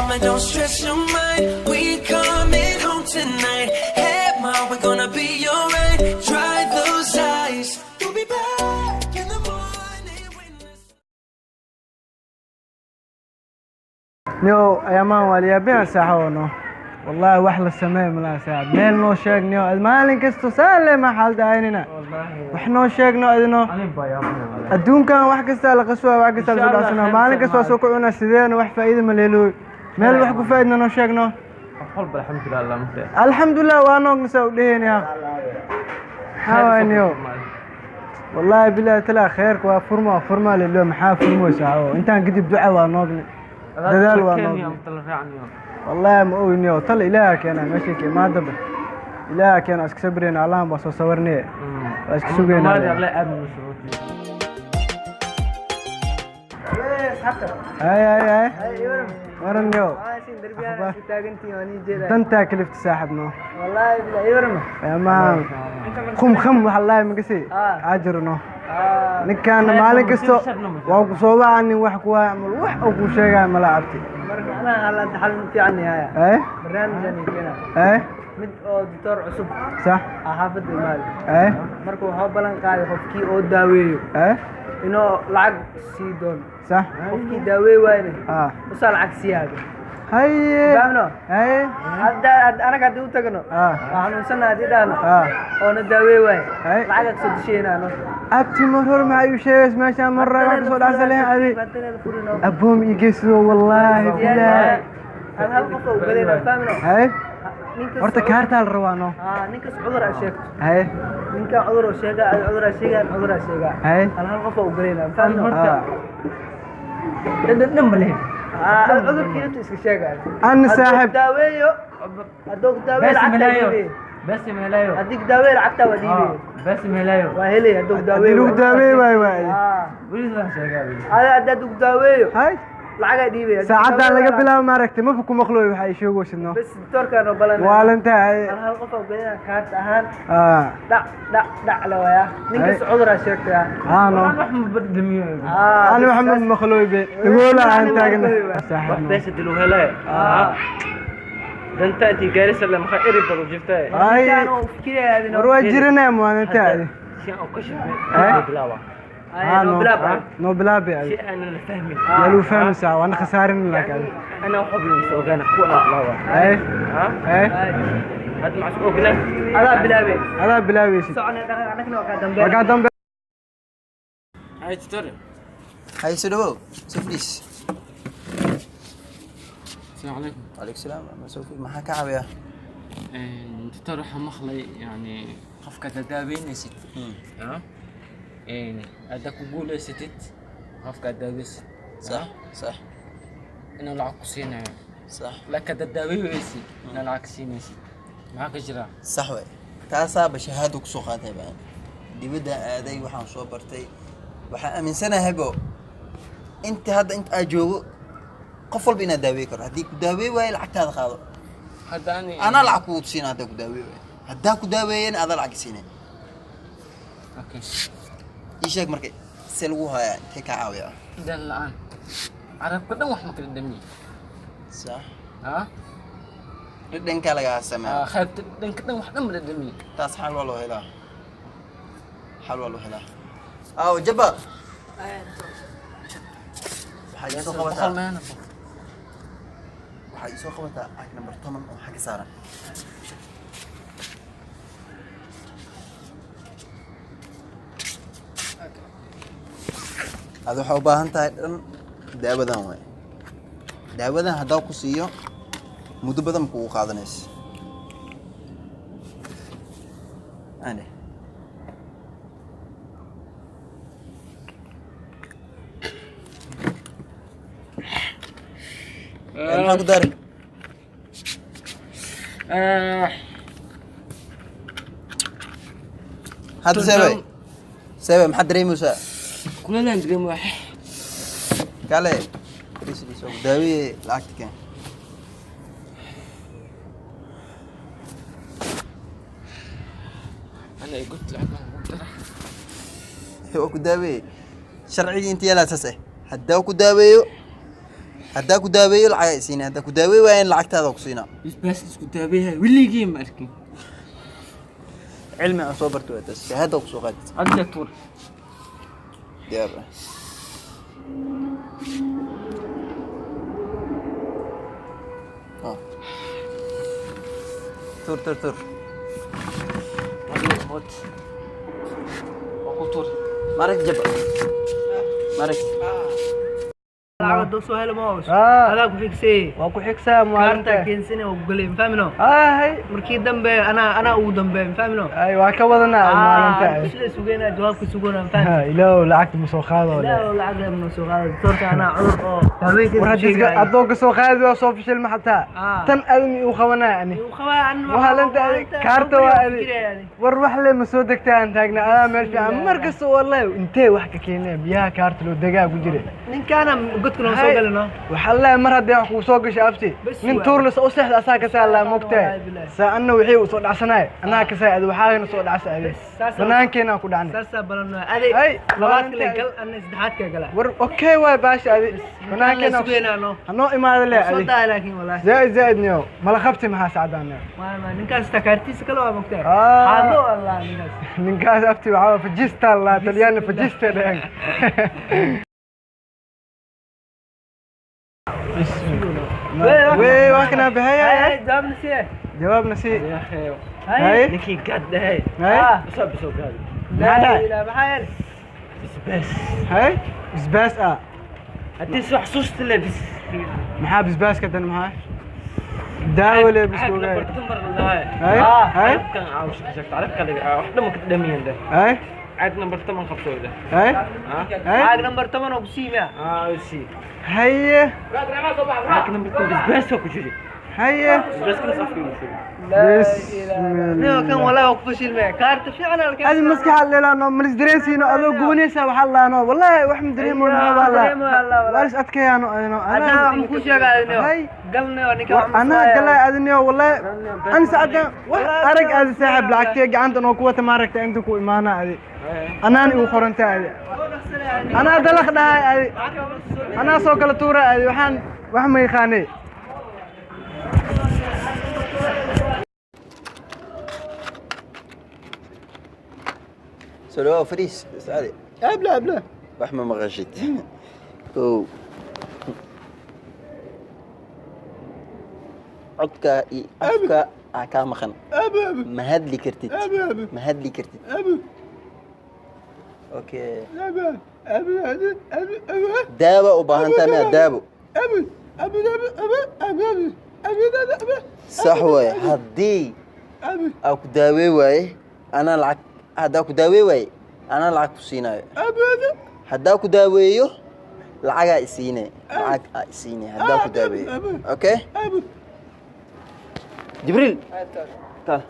mama, don't stress your mind. We coming home tonight. Hey, mom, we're gonna be alright. Dry those eyes. We'll be back in the morning when نيو يا مان واليابين ساحونو والله وحل السماء ملا ساعد ميل نو شيك نيو المالين كستو سالم ما حال دايننا وحنو شيك نو ادنو الدون كان واحد كستا لقسوا واحد كستا لسداسنا مالين كستو سوكونا سيدين wax faa'iido ma leeyahay meel wax ku faa'iidna noo sheegno xolba alxamdulillah mate alxamdulillah waa noog nasaw dheheenaya حاوانيو والله بالله تلا خيرك وفرما لله محا فرمو ساعو انت قدب دعاء ونوغني دلال ونوغني والله ما اوينيو طل إلهك أنا ماشيك ما دبر إلهك أنا أسك صبرين الله بس صورني أسك سوقين ما الله أبن مشروطي هاي ورنيو دنتا كلفت ساحبنا والله بلا يورما يا مان خم والله مقسي عاجرنا نكان مالك استو واو صوبا عني wax ku aamul wax ugu sheegay malaabti marka ana alla dhaxal intii عني haya barnaamijani keena mid oo doctor cusub صح xaafad imaal marka waxa balan qaaday qofkii oo daaweeyo inoo lacag sii doon صح qofkii daaweey waayna usal lacag siyaado هاي فهمنا هذا انا قاعد تقنو waxaan sanaadi dhaana oo na daaweey waay lacag soo disheena ano abti marhor ma ayu sheeys meesha marra wax soo dhaxsaleen adi aboom igeeso wallahi billaah hal qof oo galena fahmno هاي horta kaarta la rawaano ninkaas cudur ah sheegto هاي ninka cudur sheega هاي hal qof oo galena fahmno دم بلين cudur kiitu iska sheegay أنا صاحب daaweeyo adoo daaweey lacag بس ملايو adig daaweey lacagta wadiibe بس ملايو waa helay adoo daaweey لو داوي واي وليد ما شيغابي هذا adoo daaweeyo هاي lacag ay dhiibay ساعدان laga bilaabo ma aragtay ma fuku maqlooy waxa ay sheego sidno bas doctorkan oo balan waalanta hal qof oo galena kaart ahaan dhac la waya ninkaas cudur ah sheegtay no wax ma badamiyo أنا محمد مخلوي بي يقول أنت أجنبي بس دلو هلا انت جالس لما خيري بدو جبتها كانوا فكري هذه روح جرنا مو أنت شيء او كشف بلاوا نو بلابي شيء انا فاهمي لو فاهم ساعة وأنا خسارين لك انا وحبي مسوقانا كونا بلاوا هاد مع سوقنا هذا بلابي شيء سعنا أنا وقعدم هاي تترى هاي سدو سفليس السلام عليكم وعليكم السلام مسوفي ما حكى عبيا تترى مخلي يعني قفك تدابين نسيت يعني هذاك يقول ستت قفك تدابس صح انا العكسين صح لك تدابي ويسي انا العكسين نسيت معك جرا صح وي تاسا بشهادك سو قاتay baan dibada aaday waxaan soo bartay waxa aaminsanahay go inta hadda inta joogo qof walba ina daaweey karo hadii ku daaweey way lacagtaada qaado hadani ana lacag ku siinaa hadda ku daaweey way hadda ku daaweeyeen ada lacag siinay اوكي ايش markay si lagu haya intee ka caawiya idan la'aan arab ka dhan wax ma kala dhami صح dhanka laga sameeyo khayb dhanka dhan wax dhan ma dhami taas xal walo helaa aw jaba waxay soo qabataa ag number 10 oo xagga saaran هذا waxa u baahan tahay dhan daawadan way daawadan hadaa ku siiyo muddo badan ku qaadanayso ane maxaa ku dari hadda sabay maxaa dareemaysaa كلنا ندري واحد قال لي ليش داوي لعقتك كان انا قلت لك هو كداوي شرعي انت يلا تسه حدا كداويو haddaa ku daaweeyo lacag ay siinay haddaa ku daaweey waayeen lacagtaada ku siinaa بس اسكو تابيها واللي يجي ماركي cilmi aan soo barto waa taas shahaada ku soo qaadid عندك دكتور diyaar ah tur عندك موت وقطور marag jaba marag lacag doo soo helo ma hoos Ah. adaa ku figsay waa ku xigsaa kaarta maalinta keensina oo galay fahmino hay markii dambe ana ugu dambe fahmino ay waa ka wadanaa maalinta sida sugeena jawaabka sugoona fahmino ilaahu lacagta ma soo qaado لا لا عقل من سوق هذا صرت انا عذر هذيك warhadiska adooga soo qaadi waa soo fishil ma xataa tan admi u qabanaa ani wahalanta kaarta waa adi war wax le ma soo degtaa aan taagna adaa meel fiican markasta wallahi intee wax ka keenay biyaha kaarta loo degaa ku jire nin kana qodku noo soo galino waxa la mar haddii wax ku soo gashay afti nin tuurlis oo seexda asaa ka saala moogtay saanna wixii uu soo dhacsanay anaa ka saayad waxaana soo dhacsanay banaankeena ku dhacnay sasa balano adi labaad kale gal ana saddexaad ka gala war okay way baasha adi banaankeena sugeena hanoo imaado le soo adi daa laakiin wallahi زائد نيو ملا خفتي مع سعدان ما ninkaas takartiis kala waa mugtay Ah. hado allah ninkaas نكاس افتي وعاوة فجيستا الله تليان فجيستا دهن وي واكنا بهاي جواب نسيه جواب نسي يا اخي هاي نكي قد هاي هاي بس سوق هذا لا لا بحير بس هاي بسباس هتسمع حسوس تلبس محا بسباس كدن معاي داولة بسكوغاي هاي هاي كان عاوش كشكت عارف كان واحدة ما كنت دميان ده هاي عاد نمبر 8 خبصوا ده هاي هاي هاي نمبر 8 وبسيمه شيء هيا عاد نمبر 2 بس هو كجري هيا بس كنا صافي بسم نو كان الله والله وقفشيل ما كارت فعلا هذه المسكحة اللي لانه من دريسينو أذو قونيسا وحلا أنا والله وحمد دريمون والله وارس أتكي انا مكوش يا قاعد هاي قلنا ونكا أنا قال أذني والله أنا سعدان أرق هذا ساحب لعكتي قعنت أنا قوة ما ركت عندك وإيمانا هذه أنا أني وخرنت هذه أنا دلخ ده هذه أنا سوق التورة هذه وحن يخاني سلوى فريس سعدي أبلا رحمة ما غشيت أو عدك أفكا أكام خن مهد لي كرتت مهد لي كرتت أوكي دابا وباهن تامي دابو صح واي هدي أو كداوي واي أنا العك هدا كداوي واي أنا العك سيناي هدا كداويو العك سيناي العك سيناي هدا كداوي أوكي جبريل تعال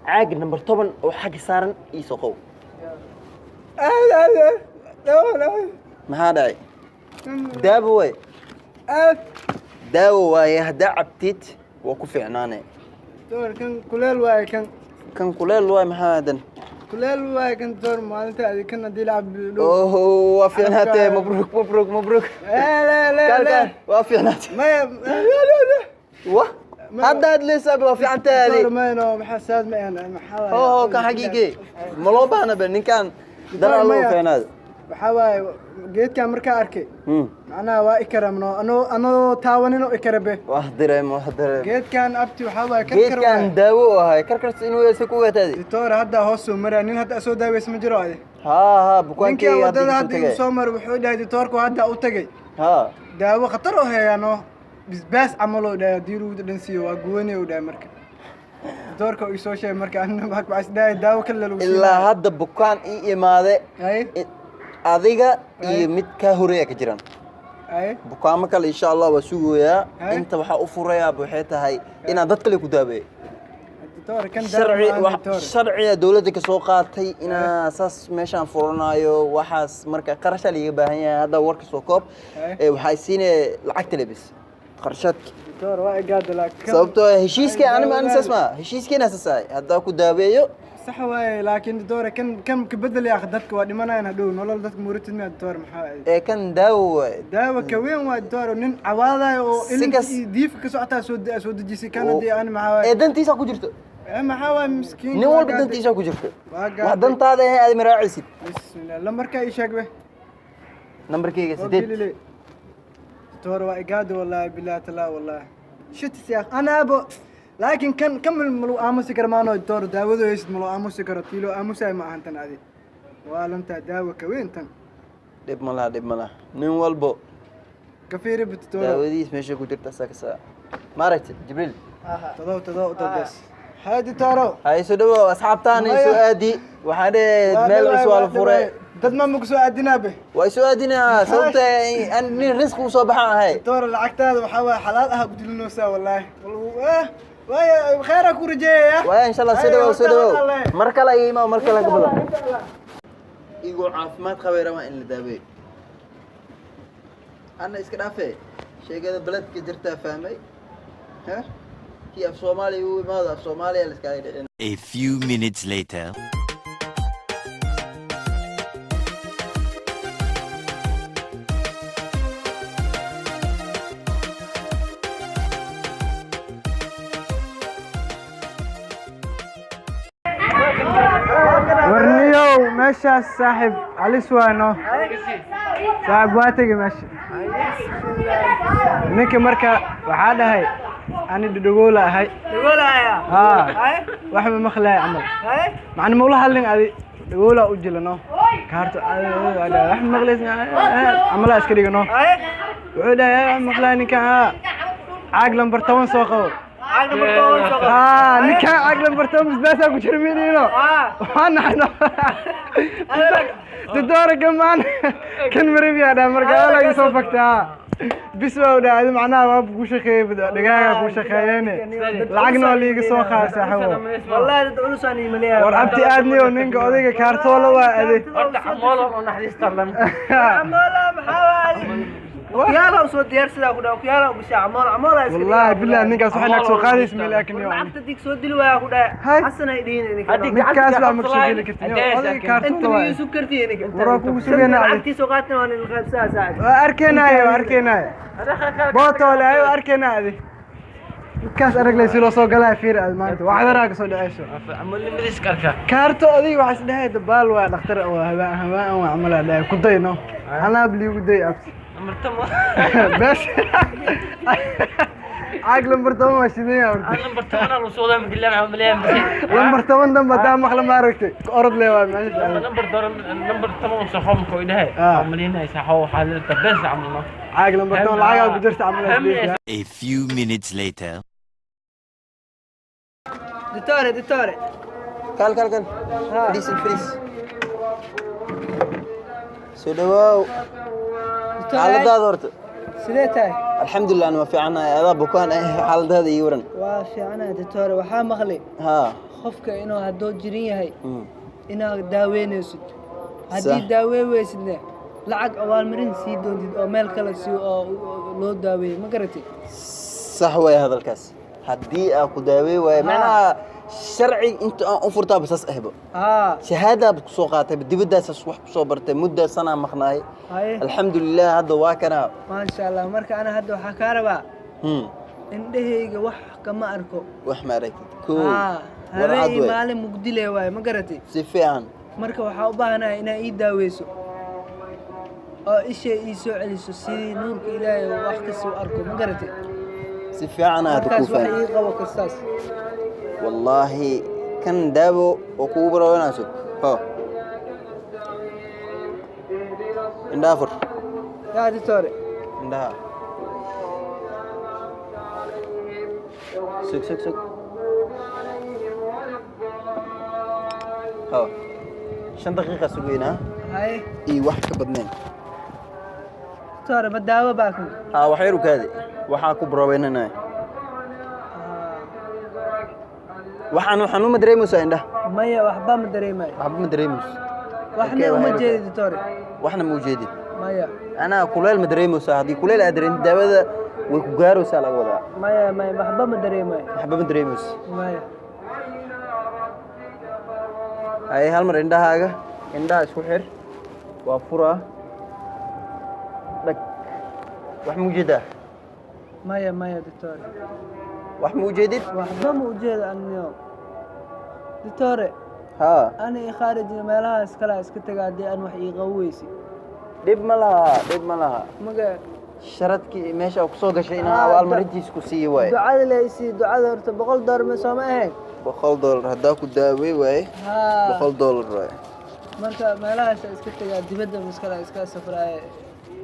عاق نمبر 7 وحق سارن يسوقو ما هذا دابو واي داو واي هدا عبتيت وكفي عناني دور كان كلال واي كان كلال واي ما هذا كلال واي كان دور مالته هذه كنا دي لعب اوه وافي عناتي مبروك لا وافي عناتي ما واه هذا لسه وافي عناتي دور ما انه محساس ما انا محاول اوه كان حقيقي ملوبه انا بن كان در الله في عناد waxaa geedka markaa arkay macnaha waa ikaramno anoo taawanino ikarabe wax direem geedkan abti waxaa geedkan daawo ahay karkarta inuu yeesho ku wataadi doctor hadda hoos soo maraa nin hadda soo daaweys ma jiro ade ha bukaankii wadada hadda uu soo mar wuxuu dhahay doctorku hadda u tagay ha daawo khatar oo heeyano bisbaas amalo dhahay diiru dhansiyo waa gooni u dhahay marka doctorka uu soo sheegay marka anna wax baas dhahay daawo kale lagu ilaa hadda bukaan ii imaade adiga iyo mid ka horeeya ka jiraan bukaamo kale insha Allah waa sugayaa inta waxa u furayaa waxay tahay inaan dad kale ku daaweeyo sharciga dawladda ka soo qaatay inaa saas meeshaan furanayo waxaas marka qarasha laga baahan yahay hadda warka soo koob waxay siinay lacagta lebis qarashaadki doctor waa igaad laakiin sababtoo heshiiskii aan ma ansaas ma heshiiskiina saasay hadda ku daaweeyo صح واي لكن دكتور كم كبدل يا اخي دتك ودمنا انا دون والله دتك مورتني يا دكتور maxaa kan daawo ka weyn waa dكتور nin cawaadayo oo diif ka socota soo dejisay kanadii aan maxaa dantiisa ku jirto maxaa waa miskiin nin walba dantiisa ku jirto wax dantaada aad maraacisid bismillah lambarka ii sheeg be nambarkayga 8 دكتور waa igaado wallahi billahi taala wallahi shit siyaaq ana abo لكن كم ملو آموس كرمانو دكتور داودو يسد ملو آموس كرتيلو آموس أي ما أنتن عادي ولا أنت داو كوين تن دب ملا نين والبو كفيري بتدور داوديس ماشي كنت تسكسا ما رأيت جبريل تضو بس هادي تارو هاي سودو أصحاب تاني سؤادي وحده ميل سؤال فوري dad ma mugu soo aadinaa be way soo aadinaa sababta aan nin risq u soo baxaan ahay دكتور lacagtaada waxa waa xalaal ah ku dilinoosaa wallahi واي خير اكو رجيه واي ان شاء الله سدو markala iima markala ka badan igu caafimaad qabeera waa in la daaweeyo ana iska dhaafay sheegada baladka jirta fahmay ha ki af Soomaali uu imaado af Soomaali la iska dhigin A few minutes later ورنيو ماشي صاحب علي سوانو صاحب واتقي ماشي نيك مركا waxaa dhahay ani dhagoola ahay wax ma maqlay amal macna ma ula hadlin adi dhagoola u jilano kaarto wax ma maqlaysna amala iska dhigano wuxuu dhahay wax maqlay ninka caag lambar 10 soo qabo ninka caag lambar 10 misbaasa ku jirmiino وانا حنا دكتور كمان كان مريب يا دام مرقا لا يصفكتا بسوا ودا هذا معناه ما بكو شقيه دغاغا كو شقيهنه لعقنا اللي يغ سو خاص حو والله دولس اني مليا ورعبتي ادني ونينك odayga kaartoola waa ade horta xamoolo oo naxariista lam عماله محاول وكيالا وسو ديار سدا كودا وكيالا وبشا عماله والله بالله نينكاس waxa naag soo qaadis meel laakiin yow lacagta dig soo dil waa ku dhaa xasan ay dhiin ninkaas waa maksugeli kartin odayga kaartoola waa inta soo kartiyeen wara ku sugeena lacagtii soo qaatay waan il qaybsaa saacad arkeenayo booto laayo arkeenaadi ninkaas arag lay soo soo galay fiir maanta wax daraaga soo dhacayso amal midis karka kaarto odayga waxa isdhahay dabaal waa dhakhtar oo hawaan waa amal dhaay ku dayno ana bliigu day abti amartamo بس عاق لمبر 8 ما شدني لمبر 8 لو سودا مدلان عمليان لمبر 8 دم بدا مخله ما ركتي اورد لي waa لمبر 8 صحوم كو إلهي عملينا يسحو حالته بس عملنا عاق لمبر 8 لعاق قدرت اعمل A few minutes later دكتور كال بليز سودو حالadaada horta sidee tahay alxamdulillah ana fiicana aada bukaan xaaladaada iyo waran waa fiicana doctor waxa maqlay qofka inuu hadoo jirin yahay inaad daaweynaysid hadii daaweeysidna lacag awaalmarin sii doontid oo meel kale si oo loo daaweeyo ma garatay sax way hadalkaas hadii aad ku daaweey way macnaha sharci inta aan u furtaa basas ahbo shahaada ku soo qaatay dibadaas wax ku soo bartay muddo sana maqnaay alxamdulillah hadda waa kana ma sha Allah marka ana hadda waxa ka rabaa indhahayga wax kama arko wax ma aragtid ko habeen maalin mugdile way ma garatay si fiican marka waxa u baahanahay inaa ii daaweyso oo isha ii soo celiso sidii nuurka Ilaahay oo waqti soo arko ma garatay si fiican aad ku fahmay wax ii qabo kastaas والله كان دابو وكوبرا وناسو ها اندافر يا دكتور اندا سك ها 5 دقيقة سوينا هاي اي واحد كبدنين دكتور ما داوا باكم ها وحيرو كادي waxaa ku baraweynana waxaan uma dareemaysaa indha maya waxba ma dareemay waxna uma jeedid doctor waxna ma jeedid maya ana kuleel ma dareemaysaa hadii kuleel aad dareento daawada way ku gaaraysaa laga wadaa maya waxba ma dareemay waxba ma dareemaysaa maya هاي هالمر عندها حاجة عندها سحر وفرة لك wax موجودة maya doctor wax موجودة waxba ma ujeeda aniyo doctor ها أنا خارج meelaha iska tagaa hadii aan wax ii qaweysi dhib ma laha maga sharadkii meesha ku soo gashay inaan abaalmarintiis ku siiyo waay ducada leeysi ducada horta $100 ma soo ma ahayn $100 hadaa ku daaway waay $100 waay marka meelahaas iska tagaa dibadda maskala iska safraay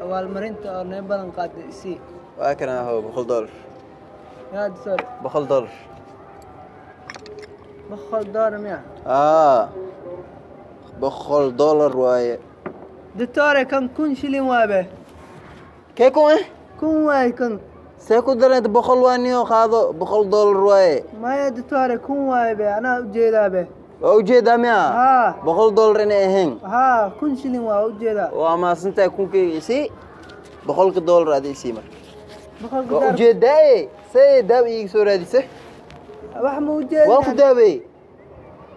abaalmarinta oo neeb badan qaaday si waa kana hoo $100 yaa doctor $100 $100 miya $100 waaye doctor kan 1000 shilin waabe kee kun waay kan see ku dareed 100 waa niyo qaado $100 waaye maya doctor 1000 waabe anaa ujeedaa be waa ujeedaa miya $100 inay ahayn 1000 shilin waa ujeedaa waa maasantahay kunkeyga si $100 aad isii mar $100 waa ujeedaa see daaw iiga soo raadisay wax ma ujeedaa waa ku daaway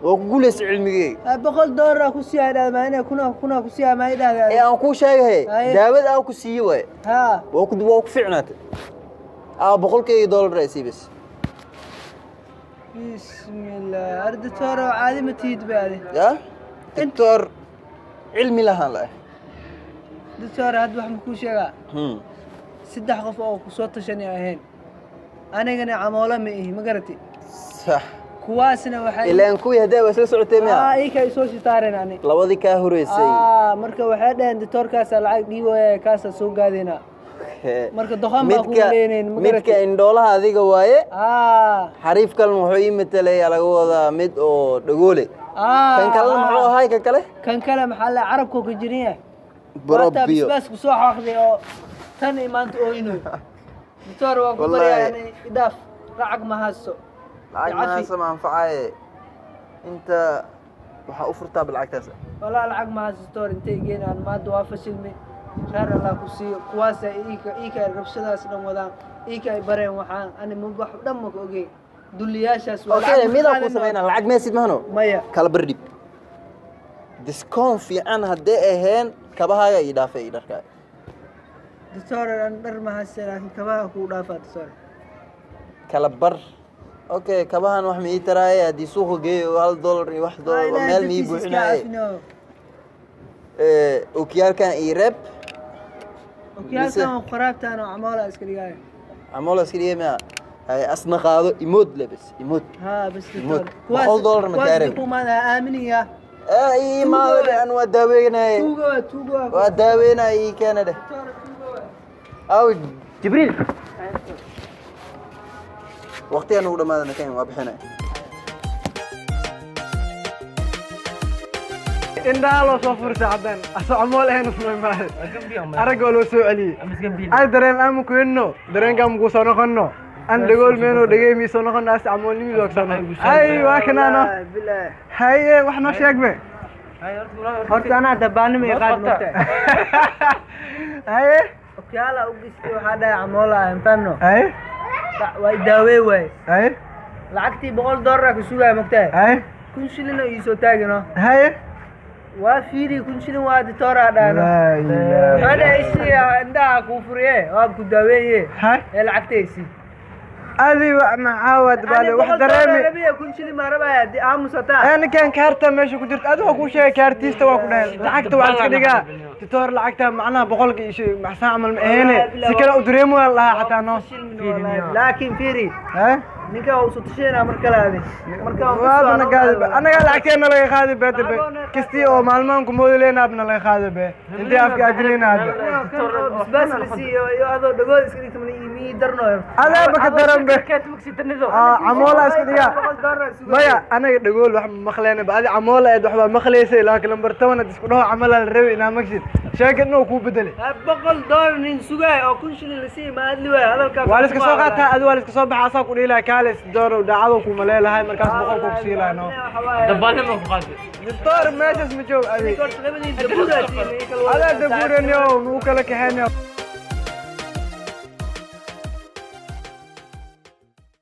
waa ku guuleysay cilmigeyga $100 ku sii aydaa ma inay kuna ku sii ama aydaa ee aan ku sheegay daawada aan ku siiyay way waa ku fiicnaatay $100 ay sii bas bismillah doctor caadi ma tiid baade ya doctor cilmi lahaan la doctor had wax ma ku sheegaa saddex qof oo ku soo tashanay ahayn anigana amoola ma ihi ma garati sax kuwaasna waxay ilaan kuwii hadaa wasla socotay miya ay ka soo shitaareen ani labadii ka horeysay marka waxay dhaheen doctorkaas lacag dhiibay kaas soo gaadina marka doqon ma ku leeneen ma garati midka indhoolaha adiga waaye xariif kale wuxuu ii metelay laga wadaa mid oo dhagoole kan kale muxuu ahay kan kale maxaa la carabku ku jiriya barabiyo bas ku soo xaqday oo tan imaanta oo inuu doctor waa ku baryaanay idaaf lacag ma haysto lacag ma anfacay inta waxa u furtaa bilacagtaas wala lacag ma haysto doctor intay geenaan maad waa fashilmay خير الله كسي كواسا إيكا ربشداس دم ودان إيكا برين وحان أنا مبح دمك أوكي دولياشاس ولا أوكي ميدا كوسمينا العق ميسيد مهنو مايا كلا برديب ديسكون في أنا هدي إهين كباها يدافع يدافع دكتور أنا ما هسه لكن كباها هو دافع دكتور كلا بر أوكي كباها نوح مي تراي دي سوق جي $1 $1 ومال مي بوحنا أوكيال كان إيرب أوكيال كان قرابته أنا عمالة إسكرية عمالة إسكرية ما هاي أصلا قادو يموت لبس يموت بس يموت $1 مكارم كواس ماذا آمنية إيه ما أدري أنا وداوينا توقع وداوينا إيه كان ده أو جبريل وقتي أنا ولا ماذا نكين وابحنا إن ده لو صفر ساعدين أسمع له هنا اسمه ما أرجع له سؤالي أدرين أنا مكوينه درين كم قصنا خنّو أنا دقول منو دقي ميسونا خنّو ناس عمولي ميزوكسنا أيوة كنا أنا هاي وإحنا شيء كبير horta ana dabaan ma qaad mata haye okyaala u gisay waxa dhaay amoola intano haye way daaway way haye lacagtii $100 ku sugay magtay haye 1000 shilin oo iso taagino haye waa fiiri 1000 shilin waa doctora dhaano hada isii inda ku furiye waa ku daaweeye haye lacagtaysi أذي معاود بعد واحد رامي. أنا كل شيء ما ربع دي مسطع. أنا كان كارتا ماشي كنت أدو أكو شيء كارتيستا وكنا لعقت وعلى كذا تطور لعقتها معنا بقول شيء مع سامل هنا سكر أدريمو والله حتى نص. لكن فيري. ها؟ نيكا وسطشينا مركلا هذه. مركلا. أنا قال لعقتي أنا لا يخاذ بيت كستي أو معلمان كمودلين أبنا لا يخاذ بيت. أنت أفكار أجلين هذا. بس لسي هذا دقول إسكريت من يمي درنو. هذا بكترم عمولة اسكتيا مايا أنا دقول واحد مخلينا بعد عمولة يد واحد مخليسي لكن لما برتونا تسكنوها عملها الربي إنها مكسد شاكر إنه كوب بدلي $100 نسوقي أو كل شيء لسي ما أدري هذا الكلام والس كسوقاتها أدوال كسوق بحصاك وليلا كالس دور ودعوك ومليلا هاي مركز بقول كوكسيلا إنه دبانة ما فقط دكتور ما اسمه جو أبي هذا دبور اليوم وكلك هنا